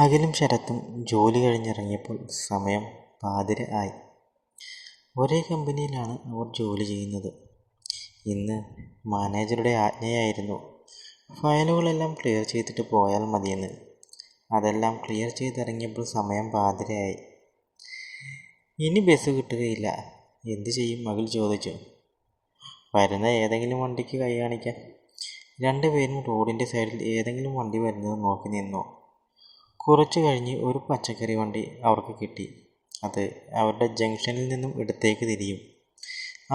അഖിലും ശരത്തും ജോലി കഴിഞ്ഞിറങ്ങിയപ്പോൾ സമയം പാതിര ആയി. ഒരേ കമ്പനിയിലാണ് അവർ ജോലി ചെയ്യുന്നത്. ഇന്ന് മാനേജറുടെ ആജ്ഞയായിരുന്നു ഫയലുകളെല്ലാം ക്ലിയർ ചെയ്തിട്ട് പോയാൽ മതിയെന്ന്. അതെല്ലാം ക്ലിയർ ചെയ്തിറങ്ങിയപ്പോൾ സമയം പാതിരയായി. ഇനി ബസ് കിട്ടുകയില്ല, എന്തു ചെയ്യും? അഖിൽ ചോദിച്ചു. വരുന്ന ഏതെങ്കിലും വണ്ടിക്ക് കൈ കാണിക്കാം. രണ്ടുപേരും റോഡിൻ്റെ സൈഡിൽ ഏതെങ്കിലും വണ്ടി വരുന്നത് നോക്കി നിന്നു. കുറച്ചു കഴിഞ്ഞ് ഒരു പച്ചക്കറി വണ്ടി അവർക്ക് കിട്ടി. അത് അവരുടെ ജംഗ്ഷനിൽ നിന്നും ഇടത്തേക്ക് തിരിയും.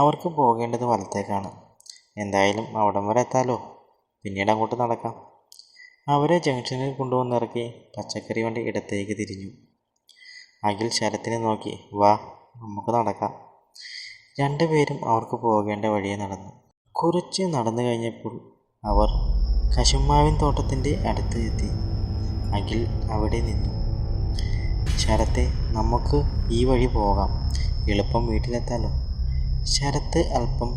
അവർക്ക് പോകേണ്ടത് വലത്തേക്കാണ്. എന്തായാലും അവിടം വരെ എത്താലോ, പിന്നീട് അങ്ങോട്ട് നടക്കാം. അവരെ ജംഗ്ഷനിൽ കൊണ്ടുവന്നിറക്കി പച്ചക്കറി വണ്ടി ഇടത്തേക്ക് തിരിഞ്ഞു. അഖിൽ ശരത്തിനെ നോക്കി, വാ നമുക്ക് നടക്കാം. രണ്ടുപേരും അവർക്ക് പോകേണ്ട വഴിയെ നടന്നു. കുറച്ച് നടന്നു കഴിഞ്ഞപ്പോൾ അവർ കശുമാവിൻ തോട്ടത്തിൻ്റെ അടുത്ത് എത്തി. അഖിൽ അവിടെ നിന്നു. ശരത്തെ, നമുക്ക് ഈ വഴി പോകാം, എളുപ്പം വീട്ടിലെത്താലോ. ശരത്ത് അല്പം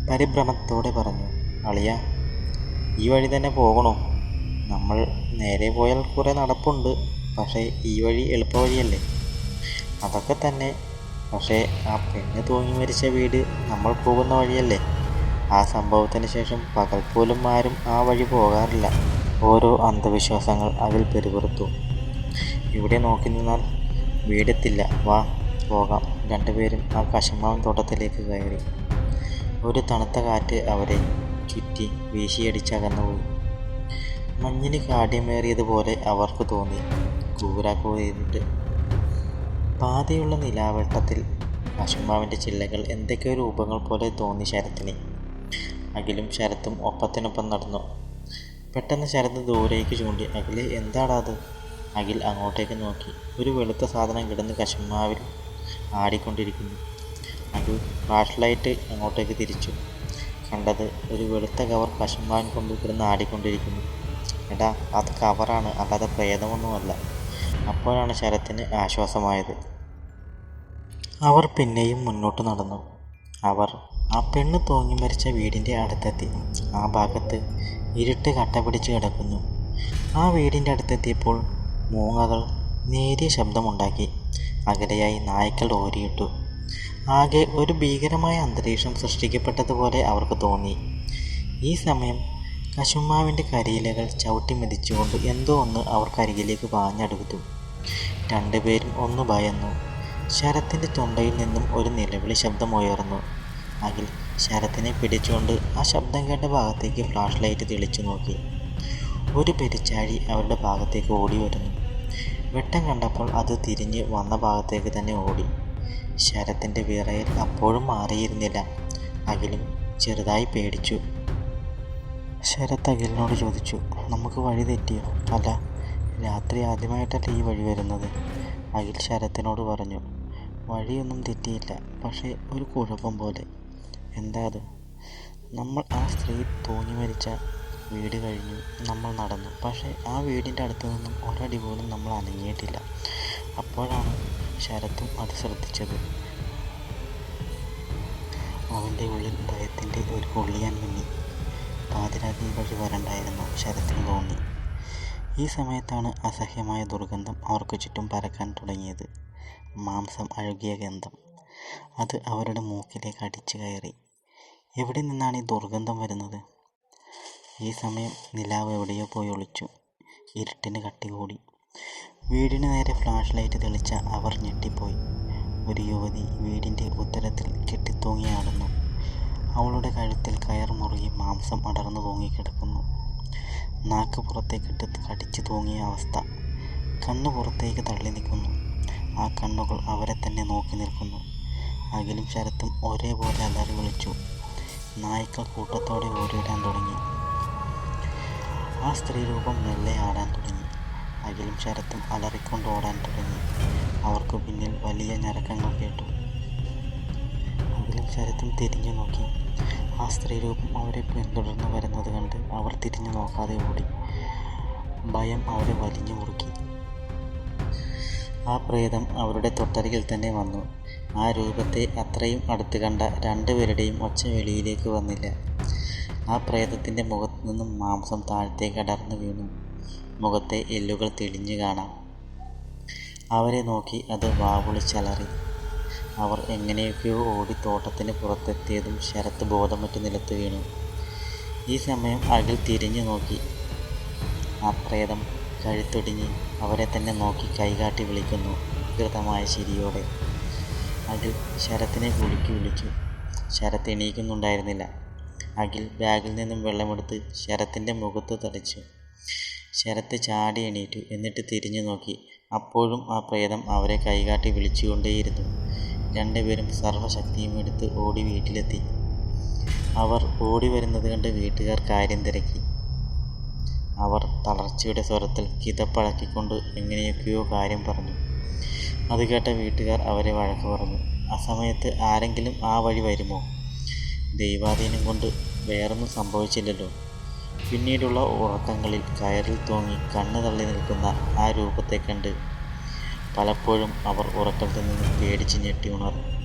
പരിഭ്രമത്തോടെ പറഞ്ഞു. അളിയ, ഈ വഴി തന്നെ പോകണോ? നമ്മൾ നേരെ പോയാൽ കുറേ നടപ്പുണ്ട്, പക്ഷേ ഈ വഴി എളുപ്പ വഴിയല്ലേ? അതൊക്കെ തന്നെ, പക്ഷേ ആ പെണ്ണ് തൂങ്ങി മരിച്ച വീട് നമ്മൾ പോകുന്ന വഴിയല്ലേ? ആ സംഭവത്തിന് ശേഷം പകൽ പോലും ആരും ആ വഴി പോകാറില്ല. ഓരോ അന്ധവിശ്വാസങ്ങൾ അതിൽ പെരുപുറത്തു. ഇവിടെ നോക്കി നിന്നാൽ വീടെത്തില്ല, വാ പോകാം. രണ്ടുപേരും ആ കശുമാവിൻ തോട്ടത്തിലേക്ക് കയറി. ഒരു തണുത്ത കാറ്റ് അവരെ ചുറ്റി വീശിയടിച്ചകന്നുപോയി. മഞ്ഞിന് കാഠ്യമേറിയതുപോലെ അവർക്ക് തോന്നി. കൂരാക്കൂരിട്ട് പാതയുള്ള നിലാവെട്ടത്തിൽ കശുമാവിൻ്റെ ചില്ലകൾ എന്തൊക്കെയോ രൂപങ്ങൾ പോലെ തോന്നി ശരത്തിന്. അഖിലും ശരത്തും ഒപ്പത്തിനൊപ്പം നടന്നു. പെട്ടെന്ന് ശരത്ത് ദൂരേക്ക് ചൂണ്ടി. അഖിലെ, എന്താടാ അത്? അഖിൽ അങ്ങോട്ടേക്ക് നോക്കി. ഒരു വെളുത്ത സാധനം കിടന്ന് കശുമാവിൽ ആടിക്കൊണ്ടിരിക്കുന്നു. അഖിൽ ഫ്ലാഷ് ലൈറ്റ് അങ്ങോട്ടേക്ക് തിരിച്ചു. കണ്ടത് ഒരു വെളുത്ത കവർ കശുമാവിൻ കൊണ്ട് കിടന്ന് ആടിക്കൊണ്ടിരിക്കുന്നു. എടാ, അത് കവറാണ്, അല്ലാതെ പ്രേതമൊന്നുമല്ല. അപ്പോഴാണ് ശരത്തിന് ആശ്വാസമായത്. അവർ പിന്നെയും മുന്നോട്ട് നടന്നു. അവർ ആ പെണ്ണ് തൂങ്ങി മരിച്ച വീടിൻ്റെ അടുത്തെത്തി. ആ ഭാഗത്ത് ഇരുട്ട് കട്ട പിടിച്ച് കിടക്കുന്നു. ആ വീടിൻ്റെ അടുത്തെത്തിയപ്പോൾ മൂങ്ങകൾ നേരിയ ശബ്ദമുണ്ടാക്കി. അകലെയായി നായ്ക്കൾ ഓരിയിട്ടു. ആകെ ഒരു ഭീകരമായ അന്തരീക്ഷം സൃഷ്ടിക്കപ്പെട്ടതുപോലെ അവർക്ക് തോന്നി. ഈ സമയം കശുമാവിൻ്റെ കരിയിലകൾ ചവിട്ടി മെതിച്ചുകൊണ്ട് എന്തോ ഒന്ന് അവർക്കരികിലേക്ക് പാഞ്ഞടുത്തു. രണ്ടുപേരും ഒന്ന് ഭയന്നു. ശരത്തിൻ്റെ തൊണ്ടയിൽ നിന്നും ഒരു നിലവിളി ശബ്ദം ഉയർന്നു. അഖിൽ ശരത്തിനെ പിടിച്ചുകൊണ്ട് ആ ശബ്ദം കേട്ട ഭാഗത്തേക്ക് ഫ്ലാഷ് ലൈറ്റ് തെളിച്ചു നോക്കി. ഒരു പെരിച്ചാഴി അവരുടെ ഭാഗത്തേക്ക് ഓടി വരുന്നു. വെട്ടം കണ്ടപ്പോൾ അത് തിരിഞ്ഞ് വന്ന ഭാഗത്തേക്ക് തന്നെ ഓടി. ശരത്തിൻ്റെ വിറയൽ അപ്പോഴും മാറിയിരുന്നില്ല. അഖിലും ചെറുതായി പേടിച്ചു. ശരത്ത് അഖിലിനോട് ചോദിച്ചു, നമുക്ക് വഴി തെറ്റിയോ? അല്ല, രാത്രി ആദ്യമായിട്ടല്ല ഈ വഴി വരുന്നത്. അഖിൽ ശരത്തിനോട് പറഞ്ഞു. വഴിയൊന്നും തെറ്റിയില്ല, പക്ഷേ ഒരു കുഴപ്പം പോലെ. എന്താ അത്? നമ്മൾ ആ സ്ത്രീ തൂങ്ങി മരിച്ച വീട് കഴിഞ്ഞു നമ്മൾ നടന്നു, പക്ഷേ ആ വീടിൻ്റെ അടുത്ത് നിന്നും ഒരടി പോലും നമ്മൾ അനങ്ങിയിട്ടില്ല. അപ്പോഴാണ് ശരത്തും അത് ശ്രദ്ധിച്ചത്. അവൻ്റെ ഉള്ളിൽ ഭയത്തിൻ്റെ ഒരു കൊള്ളിയാൻ മിന്നി. പാതിരാത്രി വഴി വരണ്ടായിരുന്നു ശരത്തിന് തോന്നി. ഈ സമയത്താണ് അസഹ്യമായ ദുർഗന്ധം അവർക്ക് ചുറ്റും പരക്കാൻ തുടങ്ങിയത്. മാംസം അഴുകിയ ഗന്ധം. അത് അവരുടെ മൂക്കിലേക്ക് അടിച്ചു കയറി. എവിടെ നിന്നാണ് ഈ ദുർഗന്ധം വരുന്നത്? ഈ സമയം നിലാവ് എവിടെയോ പോയി ഒളിച്ചു. ഇരുട്ടിന് കട്ടി കൂടി. വീടിന് നേരെ ഫ്ലാഷ് ലൈറ്റ് തെളിച്ച അവർ ഞെട്ടിപ്പോയി. ഒരു യുവതി വീടിൻ്റെ ഉത്തരത്തിൽ കെട്ടിത്തൂങ്ങിയാടുന്നു. അവളുടെ കഴുത്തിൽ കയർ മുറുകി മാംസം അടർന്നു തൂങ്ങിക്കിടക്കുന്നു. നാക്ക് പുറത്തേക്കിട്ട് കടിച്ചു തൂങ്ങിയ അവസ്ഥ. കണ്ണ് പുറത്തേക്ക് തള്ളി നിൽക്കുന്നു. ആ കണ്ണുകൾ അവരെ തന്നെ നോക്കി നിൽക്കുന്നു. അഖിലും ശരത്തും ഒരേപോലെ അലറി വിളിച്ചു. നായ്ക്കൾ കൂട്ടത്തോടെ ഓടിയിടാൻ തുടങ്ങി. ആ സ്ത്രീരൂപം മെല്ലെ ആടാൻ തുടങ്ങി. അഖിലും ശരത്തും അലറിക്കൊണ്ട് ഓടാൻ തുടങ്ങി. അവർക്ക് പിന്നിൽ വലിയ ഞരക്കങ്ങൾ കേട്ടു. അഖിലും ശരത്തും തിരിഞ്ഞു നോക്കി. ആ സ്ത്രീരൂപം അവരെ പിന്തുടർന്ന് വരുന്നത് കണ്ട് അവർ തിരിഞ്ഞു നോക്കാതെ ഓടി. ഭയം അവരെ വലിഞ്ഞു മുറുക്കി. ആ പ്രേതം അവരുടെ തൊട്ടരികിൽ തന്നെ വന്നു. ആ രൂപത്തെ അത്രയും അടുത്ത് കണ്ട രണ്ടുപേരുടെയും ഒച്ച വെളിയിലേക്ക് വന്നില്ല. ആ പ്രേതത്തിൻ്റെ മുഖത്തു നിന്നും മാംസം താഴത്തേക്ക് അടർന്നു വീണു. മുഖത്തെ എല്ലുകൾ തെളിഞ്ഞു കാണാം. അവരെ നോക്കി അത് വാവിളിച്ചലറി. അവർ എങ്ങനെയൊക്കെയോ ഓടി തോട്ടത്തിന് പുറത്തെത്തിയതും ശരത്ത് ബോധമറ്റ് നിലത്ത് വീണു. ഈ സമയം അഖിൽ തിരിഞ്ഞു നോക്കി. ആ പ്രേതം കഴുത്തൊടിഞ്ഞ് അവരെ തന്നെ നോക്കി കൈകാട്ടി വിളിക്കുന്നു, വികൃതമായ ചിരിയോടെ. അഖിൽ ശരത്തിനെ കുലുക്കി വിളിച്ചു. ശരത്ത് എണീക്കുന്നുണ്ടായിരുന്നില്ല. അഖിൽ ബാഗിൽ നിന്നും വെള്ളമെടുത്ത് ശരത്തിൻ്റെ മുഖത്ത് തളിച്ചു. ശരത്ത് ചാടി എണീറ്റു. എന്നിട്ട് തിരിഞ്ഞു നോക്കി. അപ്പോഴും ആ പ്രേതം അവരെ കൈകാട്ടി വിളിച്ചുകൊണ്ടേയിരുന്നു. രണ്ടുപേരും സർവ്വശക്തിയും എടുത്ത് ഓടി വീട്ടിലെത്തി. അവർ ഓടി വരുന്നത് കണ്ട് വീട്ടുകാർ കാര്യം തിരക്കി. അവർ തളർച്ചയുടെ സ്വരത്തിൽ കിതപ്പടക്കിക്കൊണ്ട് എങ്ങനെയൊക്കെയോ കാര്യം പറഞ്ഞു. അത് കേട്ട വീട്ടുകാർ അവരെ വഴക്ക് പറഞ്ഞു. ആ സമയത്ത് ആരെങ്കിലും ആ വഴി വരുമോ? ദൈവാധീനം കൊണ്ട് വേറൊന്നും സംഭവിച്ചില്ലല്ലോ. പിന്നീടുള്ള ഉറക്കങ്ങളിൽ കയറിൽ തൂങ്ങി കണ്ണ് തള്ളി നിൽക്കുന്ന ആ രൂപത്തെ കണ്ട് പലപ്പോഴും അവർ ഉറക്കത്തിൽ നിന്ന് പേടിച്ച് ഞെട്ടി ഉണർന്നു.